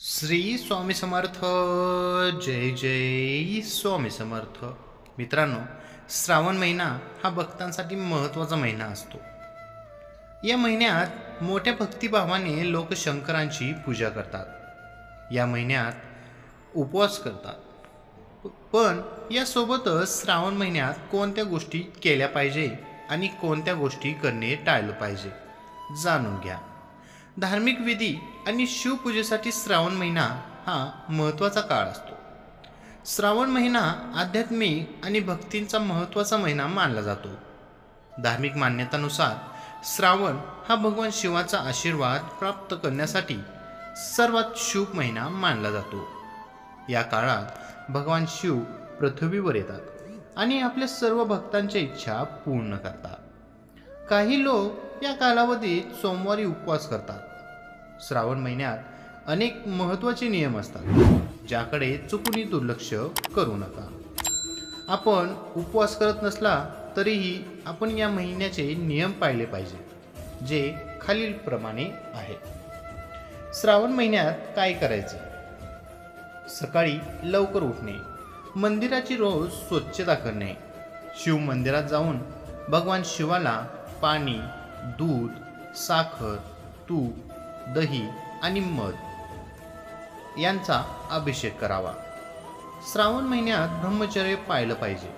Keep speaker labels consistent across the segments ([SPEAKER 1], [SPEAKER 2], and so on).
[SPEAKER 1] श्री स्वामी समर्थ. जय जय स्वामी समर्थ. मित्रांनो, श्रावण महिना हा भक्तांसाठी महत्त्वाचा महिना असतो. या महिन्यात मोठ्या भक्तिभावाने लोक शंकरांची पूजा करतात. या महिन्यात उपवास करतात. पण यासोबतच श्रावण महिन्यात कोणत्या गोष्टी केल्या पाहिजे आणि कोणत्या गोष्टी करणे टाळलं पाहिजे जाणून घ्या. धार्मिक विधी आणि शिवपूजेसाठी श्रावण महिना हा महत्त्वाचा काळ असतो. श्रावण महिना आध्यात्मिक आणि भक्तींचा महत्त्वाचा महिना मानला जातो. धार्मिक मान्यतानुसार श्रावण हा भगवान शिवाचा आशीर्वाद प्राप्त करण्यासाठी सर्वात शुभ महिना मानला जातो. या काळात भगवान शिव पृथ्वीवर येतात आणि आपल्या सर्व भक्तांच्या इच्छा पूर्ण करतात. काही लोक या कालावधीत सोमवारी उपवास करतात. श्रावण महिन्यात अनेक महत्त्वाचे नियम असतात ज्याकडे चुकूनही दुर्लक्ष करू नका. आपण उपवास करत नसला तरीही आपण या महिन्याचे नियम पाळले पाहिजे, जे खालीलप्रमाणे आहेत. श्रावण महिन्यात काय करायचे? सकाळी लवकर उठणे, मंदिराची रोज स्वच्छता करणे, शिव मंदिरात जाऊन भगवान शिवाला पाणी, दूध, साखर, तूप, दही आणि मध यांचा अभिषेक करावा. श्रावण महिन्यात ब्रह्मचर्य पाळलं पाहिजे.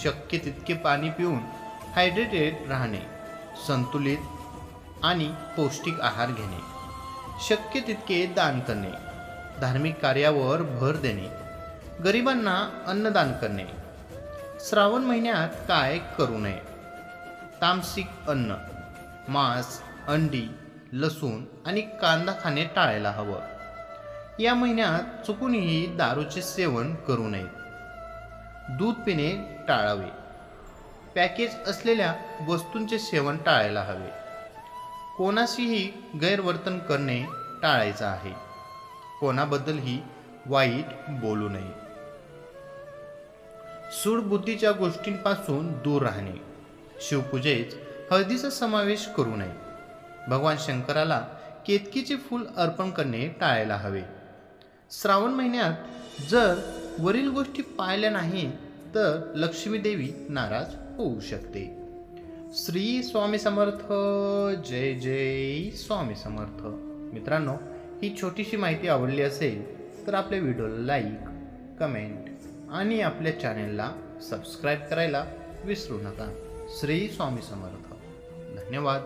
[SPEAKER 1] शक्य तितके पाणी पिऊन हायड्रेटेड राहणे, संतुलित आणि पौष्टिक आहार घेणे, शक्य तितके दान करणे, धार्मिक कार्यावर भर देणे, गरिबांना अन्नदान करणे. श्रावण महिन्यात काय करू नये? तामसिक अन्न, मांस, अंडी, लसूण आणि कांदा खाणे टाळायला हवं. या महिन्यात चुकूनही दारूचे सेवन करू नये. दूध पिणे टाळावे. पॅकेज असलेल्या वस्तूंचे सेवन टाळायला हवे. कोणाशीही गैरवर्तन करणे टाळायचं आहे. कोणाबद्दलही वाईट बोलू नये. सूडबुद्धीच्या गोष्टींपासून दूर राहणे. शिवपूजेत हळदीचा समावेश करू नये. भगवान शंकराला केतकीचे फूल अर्पण करणे टाळायला हवे. श्रावण महिन्यात जर वरील गोष्टी पाळल्या नाही तर लक्ष्मी देवी नाराज होऊ शकते. श्री स्वामी समर्थ. जय जय स्वामी समर्थ. मित्रांनो, ही छोटीशी माहिती आवडली असेल तर आपल्या व्हिडिओला लाईक, कमेंट आणि आपल्या चॅनेलला सबस्क्राईब करायला विसरू नका. श्री स्वामी समर्थ. धन्यवाद.